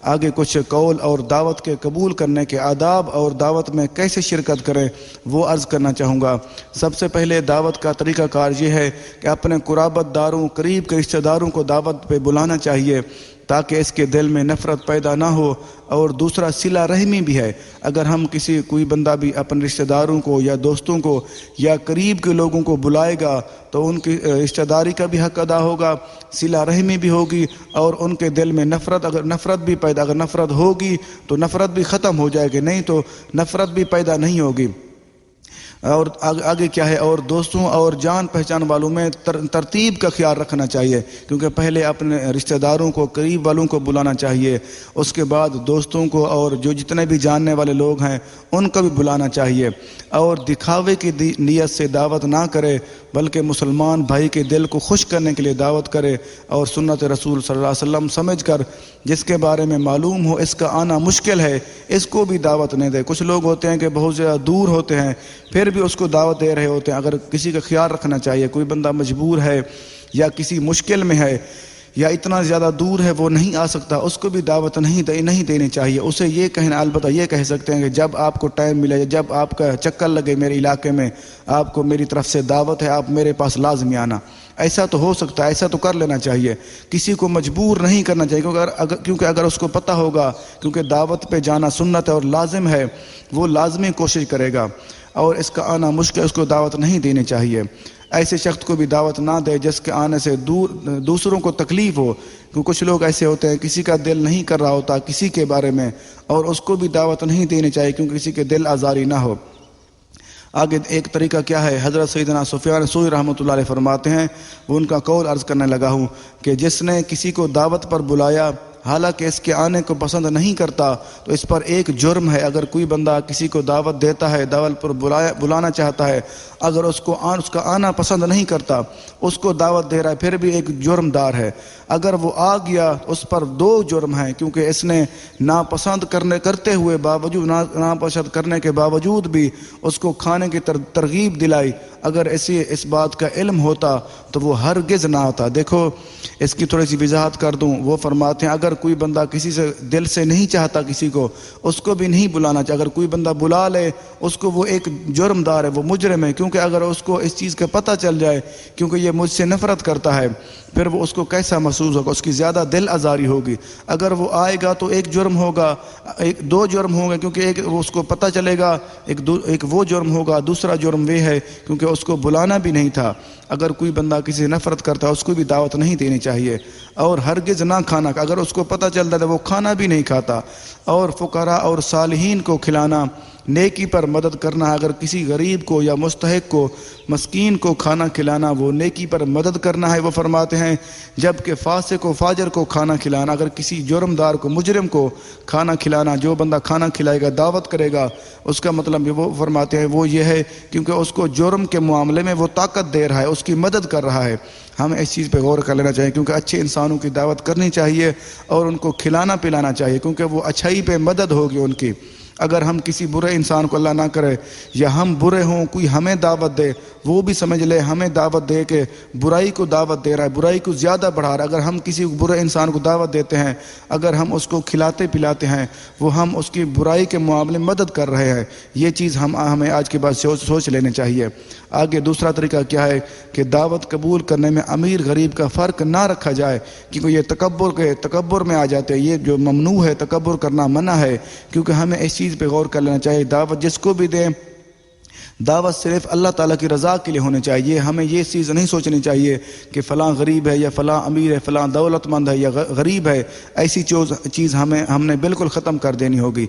آگے کچھ قول اور دعوت کے قبول کرنے کے آداب اور دعوت میں کیسے شرکت کریں وہ عرض کرنا چاہوں گا۔ سب سے پہلے دعوت کا طریقہ کار یہ ہے کہ اپنے قرابت داروں، قریب کے رشتہ داروں کو دعوت پہ بلانا چاہیے تاکہ اس کے دل میں نفرت پیدا نہ ہو۔ اور دوسرا صلہ رحمی بھی ہے، اگر ہم کوئی بندہ بھی اپنے رشتہ داروں کو یا دوستوں کو یا قریب کے لوگوں کو بلائے گا تو ان کی رشتہ داری کا بھی حق ادا ہوگا، صلہ رحمی بھی ہوگی، اور ان کے دل میں اگر نفرت ہوگی تو نفرت بھی ختم ہو جائے گی، نہیں تو نفرت بھی پیدا نہیں ہوگی۔ اور آگے کیا ہے، اور دوستوں اور جان پہچان والوں میں ترتیب کا خیال رکھنا چاہیے، کیونکہ پہلے اپنے رشتہ داروں کو، قریب والوں کو بلانا چاہیے، اس کے بعد دوستوں کو، اور جو جتنے بھی جاننے والے لوگ ہیں ان کو بھی بلانا چاہیے۔ اور دکھاوے کی نیت سے دعوت نہ کرے بلکہ مسلمان بھائی کے دل کو خوش کرنے کے لیے دعوت کرے، اور سنت رسول صلی اللہ علیہ وسلم سمجھ کر جس کے بارے میں معلوم ہو اس کا آنا مشکل ہے اس کو بھی دعوت نہیں دے۔ کچھ لوگ ہوتے ہیں کہ بہت زیادہ دور ہوتے ہیں پھر بھی اس کو دعوت دے رہے ہوتے ہیں۔ اگر کسی کا خیال رکھنا چاہیے، کوئی بندہ مجبور ہے یا کسی مشکل میں ہے یا اتنا زیادہ دور ہے وہ نہیں آ سکتا، اس کو بھی دعوت نہیں دینی چاہیے۔ اسے یہ کہنا، البتہ یہ کہہ سکتے ہیں کہ جب آپ کو ٹائم ملے، جب آپ کا چکر لگے میرے علاقے میں، آپ کو میری طرف سے دعوت ہے، آپ میرے پاس لازمی آنا۔ ایسا تو ہو سکتا ہے، ایسا تو کر لینا چاہیے، کسی کو مجبور نہیں کرنا چاہیے، کیونکہ اگر اس کو پتہ ہوگا، کیونکہ دعوت پہ جانا سنت ہے اور لازم ہے، وہ لازمی کوشش کرے گا، اور اس کا آنا مشکل، اس کو دعوت نہیں دینی چاہیے۔ ایسے شخص کو بھی دعوت نہ دے جس کے آنے سے دوسروں کو تکلیف ہو، کیونکہ کچھ لوگ ایسے ہوتے ہیں کسی کا دل نہیں کر رہا ہوتا کسی کے بارے میں، اور اس کو بھی دعوت نہیں دینی چاہیے کیونکہ کسی کے دل آزاری نہ ہو۔ آگے ایک طریقہ کیا ہے، حضرت سیدنا سفیان ثوری رحمۃ اللہ علیہ فرماتے ہیں، وہ ان کا قول عرض کرنے لگا ہوں کہ جس نے کسی کو دعوت پر بلایا حالانکہ اس کے آنے کو پسند نہیں کرتا تو اس پر ایک جرم ہے۔ اگر کوئی بندہ کسی کو دعوت دیتا ہے، دعوت پر بلانا چاہتا ہے، اگر اس کا آنا پسند نہیں کرتا، اس کو دعوت دے رہا ہے، پھر بھی ایک جرم دار ہے۔ اگر وہ آ گیا اس پر 2 جرم ہیں، کیونکہ اس نے ناپسند کرنے کے باوجود بھی اس کو کھانے کی ترغیب دلائی۔ اگر اس بات کا علم ہوتا تو وہ ہرگز نہ آتا۔ دیکھو اس کی تھوڑی سی وضاحت کر دوں، وہ فرماتے ہیں اگر کوئی بندہ کسی سے دل سے نہیں چاہتا کسی کو، اس کو بھی نہیں بلانا چاہیے۔ اگر کوئی بندہ بلا لے اس کو، وہ ایک جرم دار ہے، وہ مجرم ہے، کیونکہ اگر اس کو اس چیز کا پتہ چل جائے کیونکہ یہ مجھ سے نفرت کرتا ہے، پھر وہ اس کو کیسا محسوس ہوگا، اس کی زیادہ دل آزاری ہوگی۔ اگر وہ آئے گا تو ایک جرم ہوگا، 2 جرم ہوں گے، کیونکہ ایک اس کو پتہ چلے گا، ایک وہ جرم ہوگا، دوسرا جرم وہ ہے کیونکہ اس کو بلانا بھی نہیں تھا۔ اگر کوئی بندہ کسی سے نفرت کرتا ہے اس کو بھی دعوت نہیں دینی چاہیے، اور ہرگز نہ کھانا، اگر اس کو پتہ چلتا ہے وہ کھانا بھی نہیں کھاتا۔ اور فقراء اور صالحین کو کھلانا، نیکی پر مدد کرنا، اگر کسی غریب کو یا مستحق کو، مسکین کو کھانا کھلانا وہ نیکی پر مدد کرنا ہے۔ وہ فرماتے ہیں جبکہ فاسق و فاجر کو کھانا کھلانا، اگر کسی جرم دار کو، مجرم کو کھانا کھلانا، جو بندہ کھانا کھلائے گا، دعوت کرے گا، اس کا مطلب وہ فرماتے ہیں وہ یہ ہے کیونکہ اس کو جرم کے معاملے میں وہ طاقت دے رہا ہے، اس کی مدد کر رہا ہے۔ ہمیں اس چیز پہ غور کر لینا چاہیے، کیونکہ اچھے انسانوں کی دعوت کرنی چاہیے اور ان کو کھلانا پلانا چاہیے، کیونکہ وہ اچھائی پہ مدد ہوگی ان کی۔ اگر ہم کسی برے انسان کو، اللہ نہ کرے، یا ہم برے ہوں، کوئی ہمیں دعوت دے، وہ بھی سمجھ لے ہمیں دعوت دے کے برائی کو دعوت دے رہا ہے، برائی کو زیادہ بڑھا رہا ہے۔ اگر ہم کسی برے انسان کو دعوت دیتے ہیں، اگر ہم اس کو کھلاتے پلاتے ہیں، وہ ہم اس کی برائی کے معاملے میں مدد کر رہے ہیں۔ یہ چیز ہمیں آج کے بعد سوچ لینے چاہیے۔ آگے دوسرا طریقہ کیا ہے کہ دعوت قبول کرنے میں امیر غریب کا فرق نہ رکھا جائے، کیونکہ یہ تکبر میں آ جاتے ہیں، یہ جو ممنوع ہے، تکبر کرنا منع ہے، کیونکہ ہمیں اس چیز پہ غور کر لینا چاہیے۔ دعوت جس کو بھی دیں، دعوت صرف اللہ تعالیٰ کی رضا کے لیے ہونی چاہیے۔ ہمیں یہ چیز نہیں سوچنی چاہیے کہ فلاں غریب ہے یا فلاں امیر ہے، فلاں دولت مند ہے یا غریب ہے، ایسی چیز ہم نے بالکل ختم کر دینی ہوگی۔